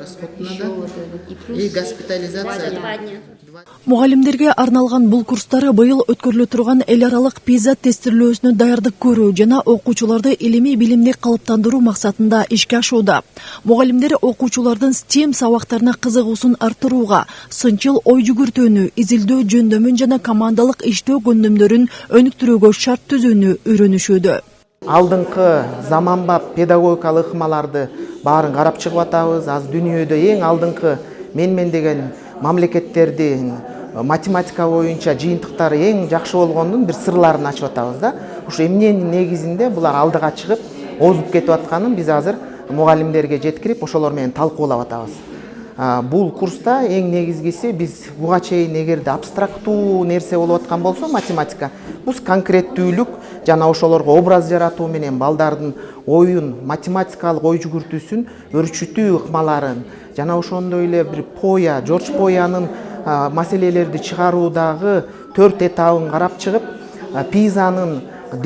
расходына да и госпитализация. Мугалимдерге арналган бул курстары быйыл өткөрүлө турган эл аралык PISA тестирлөөсүнө даярдык көрүү жана окуучуларды илимий билимдик калыптандыруу максатында ишке ашууда. Мугалимдер окуучулардын STEM сабактарына кызыгуусун арттырууга, сынчыл ой жүгүртүүнү, изилдөө жөндөмүн жана командалык иштөө көндүмдөрүн өнүктүрүүгө шарт түзүүнү үйрөнүшүүдө. Алдыңкы заманбап педагогикалык ыкмаларды баарын карап чыгып атабыз. Азыр дүйнөдө эң алдыңкы менмен деген мамлекеттердин математика боюнча жыйынтыктары эң жакшы болгондун бир сырларын ачып атабыз да. Ушу эмненин негизинде булар алдыга чыгып озуп кетип атканын биз азыр мугалимдерге жеткирип, ошолор менен талкуулап атабыз. Бул курста эң негизгиси биз буга чейин эгерде абстрактуу нерсе болуп аткан болсо математика, бул конкреттүүлүк жана ошолорго образ жаратуу менен балдардын оюн, математикалык ой жүгүртүүсүн өрчүтүү ыкмаларын жана ошондой эле бир Жорж Поянын маселелерди чыгаруудагы 4 этабын карап чыгып, PISAнын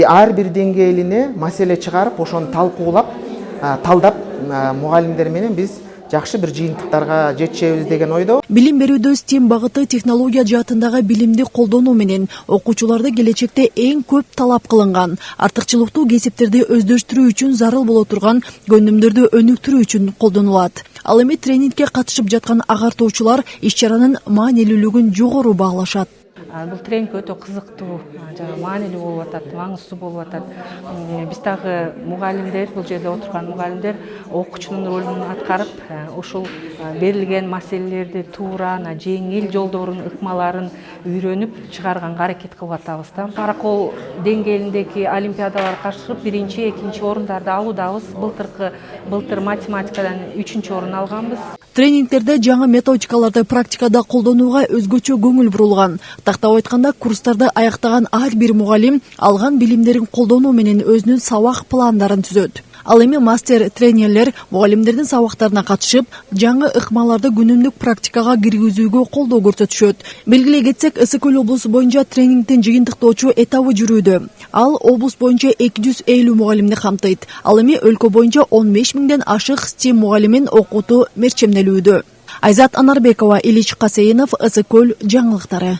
ар бир деңгээлине маселе чыгарып, ошону талкуулап, талдап мугалимдер менен биз жакшы бир жыйынтыктарга жетишебиз деген ойдо. Билим берүүдө STEM багыты технология жаатындагы билимди колдонуу менен окуучуларды келечекте эң көп талап кылынган, артыкчылыктуу кесиптерди өздөштүрүү үчүн зарыл боло турган көндүмдөрдү өнүктүрүү үчүн колдонулат. Ал эми тренингке катышып жаткан агартуучулар иш-чаранын маанилүүлүгүн жогору баалашат. Бул тренинг өтө кызыктуу, маанилүү болуп атат, маңыздуу болуп атат. Биз дагы мугалимдер, бул жерде отурган мугалимдер окуучунун ролун аткарып, ушул берилген маселелерди туура, жеңил жолдорун, ыкмаларын үйрөнүп чыгарганга аракет кылып атабыз да. Каракол деңгээлиндеги олимпиадаларга катышып, 1-2 орундарды алуудабыз. Былтыр математикадан 3 орун алганбыз. Тренингтерде жаңы методикаларды практикада колдонууга өзгөчө көңүл бурулган. Тактап айтканда, курстарды аяктаган ар бир мугалим алган билимдерин колдонуу менен өзүнүн сабак пландарын түзөт. Ал эми мастер тренерлер мугалимдердин сабактарына катышып, жаңы ыкмаларды күнүмдүк практикага киргизүүгө колдоо көрсөтүшөт. Белгилей кетсек, Ысык-Көл облусу боюнча тренингдин жыйынтыктоочу этабы жүрүүдө. Ал облус боюнча 250 мугалимди камтыйт. Ал эми өлкө боюнча 15 миңден ашык STEM мугалимин окутуу мерчемделүүдө. Айзат Анарбекова, Илич Касейинов, Ысык-Көл жаңылыктары.